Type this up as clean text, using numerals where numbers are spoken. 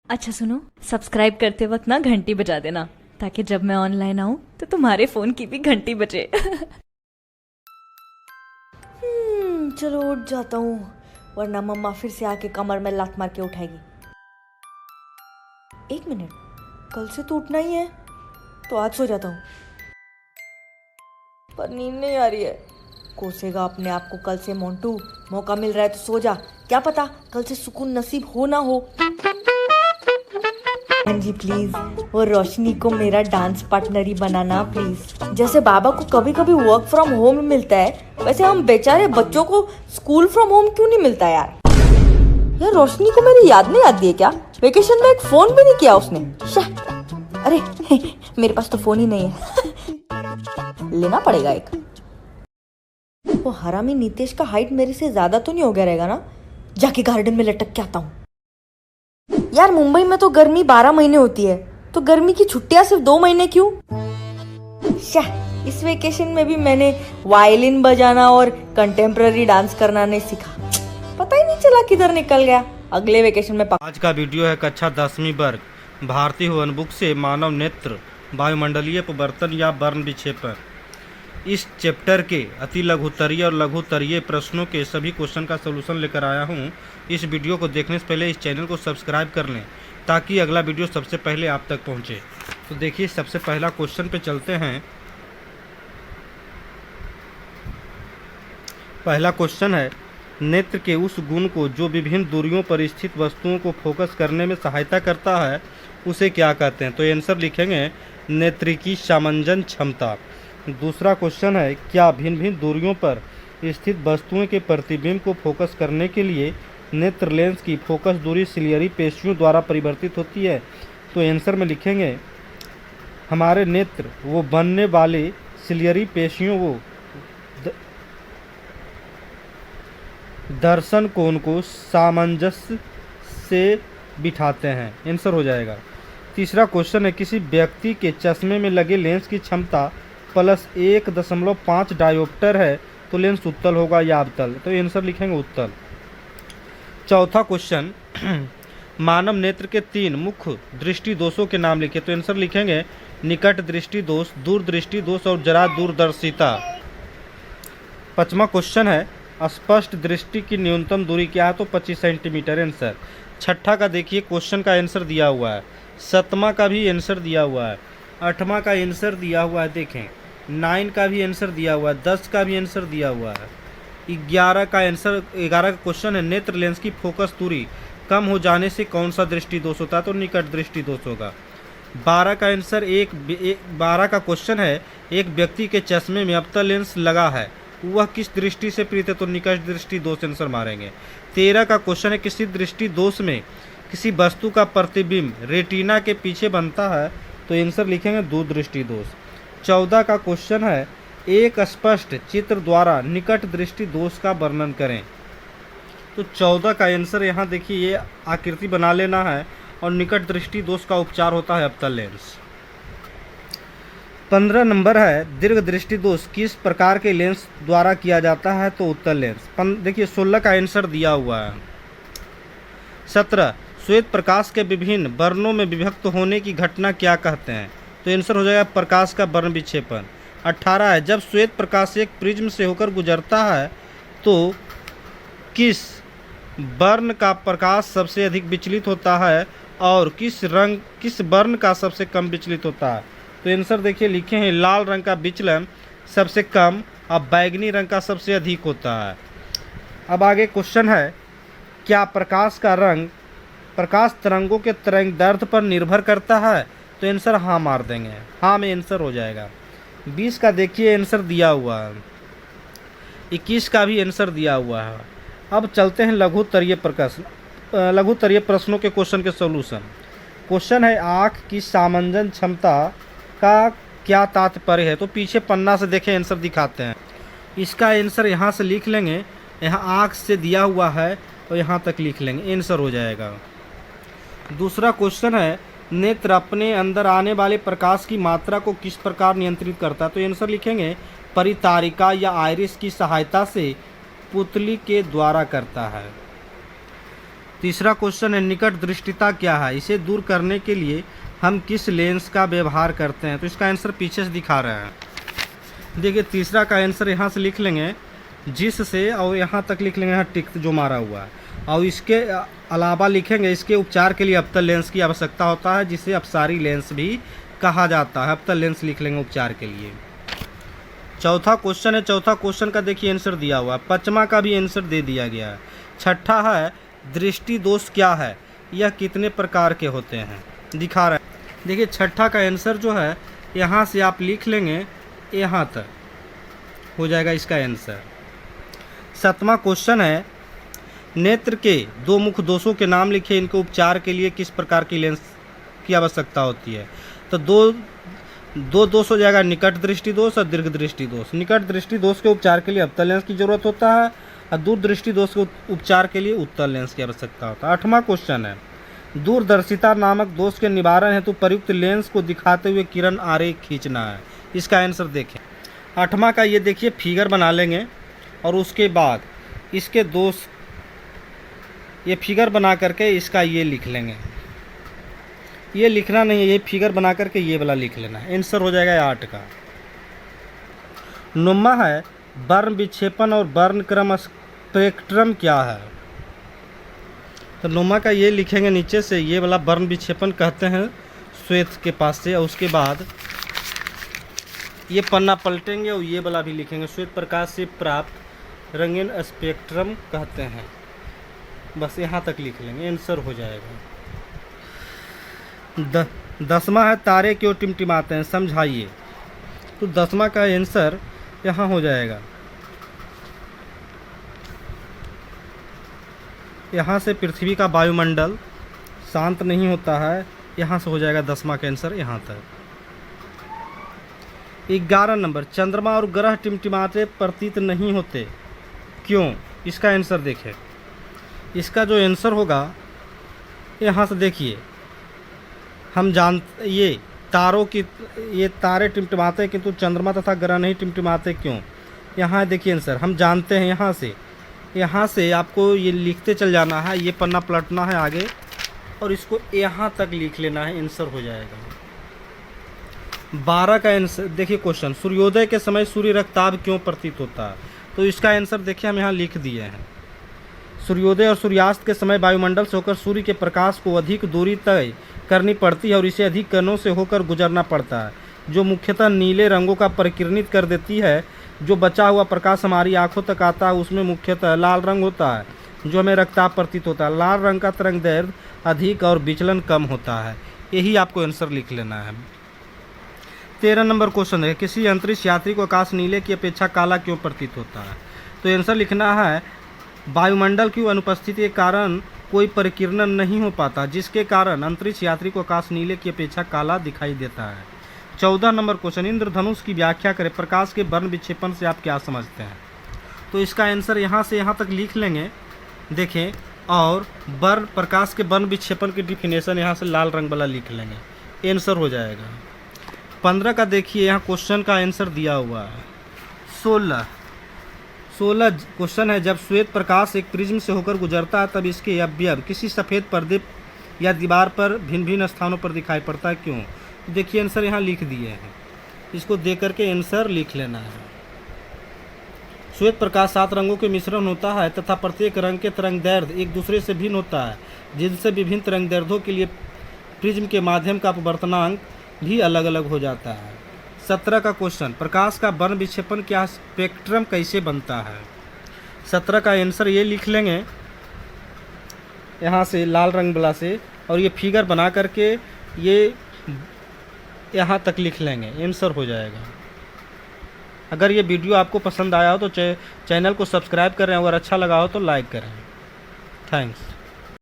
अच्छा सुनो, सब्सक्राइब करते वक्त ना घंटी बजा देना, ताकि जब मैं ऑनलाइन आऊँ तो तुम्हारे फोन की भी घंटी बजे। चलो उठ जाता हूँ, वरना मम्मा फिर से आके कमर में लात मार के उठाएगी। 1 मिनट, कल से तो उठना ही है, तो आज सो जाता हूँ। पर नींद नहीं आ रही है। कोसेगा अपने आप को कल से मोंटू, मौका मिल रहा है तो सो जा, क्या पता कल से सुकून नसीब हो ना हो। हाँ जी प्लीज, वो रोशनी को मेरा dance partner he banana please. जैसे बाबा को कभी कभी वर्क फ्रॉम होम मिलता है, वैसे हम बेचारे बच्चों को स्कूल फ्रॉम होम क्यों नहीं मिलता यार। यार रोशनी को मेरी याद नहीं आती है क्या? वेकेशन में एक फोन भी नहीं किया उसने। अरे मेरे पास तो फोन ही नहीं है। लेना पड़ेगा एक। वो हरामी नीतेश का हाइट मेरे से ज्यादा तो नहीं हो गया रहेगा ना? जाके गार्डन में लटक के आता हूँ। यार मुंबई में तो गर्मी 12 महीने होती है, तो गर्मी की छुट्टियां सिर्फ 2 महीने क्यों? इस वेकेशन में भी मैंने वायलिन बजाना और कंटेम्प्ररी डांस करना नहीं सीखा, पता ही नहीं चला किधर निकल गया। अगले वेकेशन में आज का वीडियो है कक्षा 10वीं वर्ग भारतीय वन बुक से मानव नेत्र वायुमंडलीय अपवर्तन या वर्ण विक्षेपण। इस चैप्टर के अति लघुत्तरीय और लघुत्तरीय प्रश्नों के सभी क्वेश्चन का सलूशन लेकर आया हूँ। इस वीडियो को देखने से पहले इस चैनल को सब्सक्राइब कर लें, ताकि अगला वीडियो सबसे पहले आप तक पहुँचे। तो देखिए, सबसे पहला क्वेश्चन पे चलते हैं। पहला क्वेश्चन है, नेत्र के उस गुण को जो विभिन्न दूरियों पर स्थित वस्तुओं को फोकस करने में सहायता करता है, उसे क्या कहते हैं? तो आंसर लिखेंगे नेत्रिकी सामंजन क्षमता। दूसरा क्वेश्चन है, क्या भिन्न भिन्न दूरियों पर स्थित वस्तुओं के प्रतिबिंब को फोकस करने के लिए नेत्र लेंस की फोकस दूरी सिलियरी पेशियों द्वारा परिवर्तित होती है? तो आंसर में लिखेंगे हमारे नेत्र वो बनने वाले सिलियरी पेशियों वो दर्शन कोण को सामंजस्य से बिठाते हैं। आंसर हो जाएगा। तीसरा क्वेश्चन है, किसी व्यक्ति के चश्मे में लगे लेंस की क्षमता +1.5 डायोप्टर है, तो लेंस उत्तल होगा या अवतल? तो आंसर लिखेंगे उत्तल। चौथा क्वेश्चन, मानव नेत्र के 3 मुख्य दृष्टि दोषों के नाम लिखे। तो आंसर लिखेंगे निकट दृष्टि दोष, दूरदृष्टि दोष और जरा दूरदर्शिता। पांचवा क्वेश्चन है, स्पष्ट दृष्टि की न्यूनतम दूरी क्या है? तो 25 सेंटीमीटर। आंसर। छठा का देखिए क्वेश्चन का आंसर दिया हुआ है, 7वां का भी आंसर दिया हुआ है, 8वां का आंसर दिया हुआ है, देखें 9 का भी आंसर दिया हुआ है, 10 का भी आंसर दिया हुआ है, 11 का आंसर। 11 का क्वेश्चन है, नेत्र लेंस की फोकस दूरी कम हो जाने से कौन सा दृष्टि दोष होता है? तो निकट दृष्टि दोष होगा। 12 का आंसर 12 का क्वेश्चन है, एक व्यक्ति के चश्मे में अवतल लेंस लगा है, वह किस दृष्टि से पीड़ित है? तो निकट दृष्टि दोष आंसर मारेंगे। 13 का क्वेश्चन है, किसी दृष्टि दोष में किसी वस्तु का प्रतिबिंब रेटिना के पीछे बनता है? तो आंसर लिखेंगे दूरदृष्टि दोष। 14 का क्वेश्चन है, एक स्पष्ट चित्र द्वारा निकट दृष्टि दोष का वर्णन करें। तो 14 का आंसर यहाँ देखिए, ये आकृति बना लेना है, और निकट दृष्टि दोष का उपचार होता है अवतल लेंस। 15 नंबर है, दीर्घ दृष्टि दोष किस प्रकार के लेंस द्वारा किया जाता है? तो उत्तल लेंस। देखिए 16 का आंसर दिया हुआ है। 17, श्वेत प्रकाश के विभिन्न वर्णों में विभक्त होने की घटना क्या कहते हैं? तो आंसर हो जाएगा प्रकाश का वर्ण विक्षेपण। 18 है, जब श्वेत प्रकाश एक प्रिज्म से होकर गुजरता है तो किस वर्ण का प्रकाश सबसे अधिक विचलित होता है और किस वर्ण का सबसे कम विचलित होता है? तो आंसर देखिए लिखे हैं, लाल रंग का विचलन सबसे कम और बैगनी रंग का सबसे अधिक होता है। अब आगे क्वेश्चन है, क्या प्रकाश का रंग प्रकाश तरंगों के तरंगदैर्ध्य पर निर्भर करता है? तो आंसर हाँ मार देंगे, हाँ में आंसर हो जाएगा। 20 का देखिए आंसर दिया हुआ है, 21 का भी आंसर दिया हुआ है। अब चलते हैं लघुत्तरीय प्रश्नों के क्वेश्चन के सॉल्यूशन। क्वेश्चन है, आँख की सामंजन क्षमता का क्या तात्पर्य है? तो पीछे पन्ना से देखें, आंसर दिखाते हैं। इसका आंसर यहाँ से लिख लेंगे, यहाँ आँख से दिया हुआ है और यहाँ तक लिख लेंगे, आंसर हो जाएगा। दूसरा क्वेश्चन है, नेत्र अपने अंदर आने वाले प्रकाश की मात्रा को किस प्रकार नियंत्रित करता है? तो आंसर लिखेंगे परितारिका या आइरिस की सहायता से पुतली के द्वारा करता है। तीसरा क्वेश्चन है निकट दृष्टिता क्या है, इसे दूर करने के लिए हम किस लेंस का व्यवहार करते हैं। तो इसका आंसर पीछे से दिखा रहे हैं। देखिए तीसरा का आंसर यहाँ से लिख लेंगे जिस से, और यहाँ तक लिख लेंगे, यहाँ टिक जो मारा हुआ है, और इसके अलावा लिखेंगे इसके उपचार के लिए अवतल लेंस की आवश्यकता होता है, जिसे अपसारी लेंस भी कहा जाता है। अवतल लेंस लिख लेंगे उपचार के लिए। चौथा क्वेश्चन है, चौथा क्वेश्चन का देखिए आंसर दिया हुआ है, पांचवा का भी आंसर दे दिया गया है। छठा है दृष्टि दोष क्या है, यह कितने प्रकार के होते हैं, दिखा रहा है। देखिए छठा का आंसर जो है यहाँ से आप लिख लेंगे, यहाँ तक हो जाएगा इसका आंसर। सातवां क्वेश्चन है नेत्र के दो मुख्य दोषों के नाम लिखे, इनके उपचार के लिए किस प्रकार की लेंस की आवश्यकता होती है। तो दो दोष हो जाएगा, निकट दृष्टि दोष और दीर्घ दृष्टि दोष। निकट दृष्टि दोष के उपचार के लिए अवतल लेंस की जरूरत होता है, और दूर दृष्टि दोष के उपचार के लिए उत्तल लेंस की आवश्यकता होता है। आठवां क्वेश्चन है दूरदर्शिता नामक दोष के निवारण हेतु प्रयुक्त लेंस को दिखाते हुए किरण आरेख खींचना है। इसका आंसर देखें। आठवां का ये देखिए फिगर बना लेंगे, और उसके बाद इसके दोष, ये फिगर बना करके इसका ये लिख लेंगे। ये लिखना नहीं है, ये फिगर बना करके ये वाला लिख लेना है। आंसर हो जाएगा 8 का। नुम्मा है वर्ण विक्षेपण और वर्ण क्रम स्पेक्ट्रम क्या है। तो नुम्मा का ये लिखेंगे नीचे से, ये वाला वर्ण विक्षेपण कहते हैं श्वेत के पास से, और उसके बाद ये पन्ना पलटेंगे और ये वाला भी लिखेंगे, श्वेत प्रकाश से प्राप्त रंगीन स्पेक्ट्रम कहते हैं। बस यहाँ तक लिख लेंगे, आंसर हो जाएगा। 10वां है तारे क्यों टिमटिमाते हैं, समझाइए। तो 10वां का आंसर यहाँ हो जाएगा, यहाँ से पृथ्वी का वायुमंडल शांत नहीं होता है, यहाँ से हो जाएगा 10वां का आंसर यहाँ तक। 11 नंबर चंद्रमा और ग्रह टिमटिमाते प्रतीत नहीं होते, क्यों। इसका आंसर देखें। इसका जो आंसर होगा यहाँ से देखिए, हम ये तारों की, ये तारे टिमटिमाते किंतु चंद्रमा तथा ग्रह नहीं टिमटिमाते, क्यों। यहाँ देखिए आंसर हम जानते हैं। यहाँ से आपको ये लिखते चल जाना है, ये पन्ना पलटना है आगे, और इसको यहाँ तक लिख लेना है, आंसर हो जाएगा। 12 का आंसर देखिए क्वेश्चन, सूर्योदय के समय सूर्य रक्ताभ क्यों प्रतीत होता है। तो इसका आंसर देखिए हम यहाँ लिख दिए हैं। सूर्योदय और सूर्यास्त के समय वायुमंडल से होकर सूर्य के प्रकाश को अधिक दूरी तय करनी पड़ती है, और इसे अधिक कणों से होकर गुजरना पड़ता है, जो मुख्यतः नीले रंगों का परिकिरणित कर देती है। जो बचा हुआ प्रकाश हमारी आंखों तक आता है, उसमें मुख्यतः लाल रंग होता है, जो हमें रक्ताभ प्रतीत होता है। लाल रंग का तरंग दैर्घ्य अधिक और विचलन कम होता है। यही आपको आंसर लिख लेना है। 13 नंबर क्वेश्चन है किसी अंतरिक्ष यात्री को आकाश नीले की अपेक्षा काला क्यों प्रतीत होता है। तो आंसर लिखना है वायुमंडल की अनुपस्थिति के कारण कोई परिकिरण नहीं हो पाता, जिसके कारण अंतरिक्ष यात्री को आकाश नीले की अपेक्षा काला दिखाई देता है। 14 नंबर क्वेश्चन इंद्रधनुष की व्याख्या करें, प्रकाश के वर्ण विक्षेपण से आप क्या समझते हैं। तो इसका आंसर यहाँ से यहाँ तक लिख लेंगे, देखें, और वर्ण प्रकाश के वर्ण विक्षेपण की डिफिनेशन यहाँ से लाल रंग वाला लिख लेंगे, आंसर हो जाएगा। 15 का देखिए यहाँ क्वेश्चन का आंसर दिया हुआ है। 16 क्वेश्चन है जब श्वेत प्रकाश एक प्रिज्म से होकर गुजरता है तब इसके अवयव किसी सफ़ेद पर्दे या दीवार पर भिन्न भिन्न स्थानों पर दिखाई पड़ता है, क्यों। देखिए आंसर यहाँ लिख दिए हैं, इसको देख करके आंसर लिख लेना है। श्वेत प्रकाश 7 रंगों के मिश्रण होता है तथा प्रत्येक रंग के तरंग दैर्ध्य एक दूसरे से भिन्न होता है, जिनसे विभिन्न तरंग दैर्ध्यों के लिए प्रिज्म के माध्यम का अपवर्तनांक भी अलग अलग हो जाता है। 17 का क्वेश्चन प्रकाश का वर्ण विक्षेपण क्या, स्पेक्ट्रम कैसे बनता है। 17 का आंसर ये लिख लेंगे यहाँ से लाल रंग वाला से, और ये फिगर बना करके ये यहाँ तक लिख लेंगे, आंसर हो जाएगा। अगर ये वीडियो आपको पसंद आया हो तो चैनल को सब्सक्राइब करें, अगर अच्छा लगा हो तो लाइक करें। थैंक्स।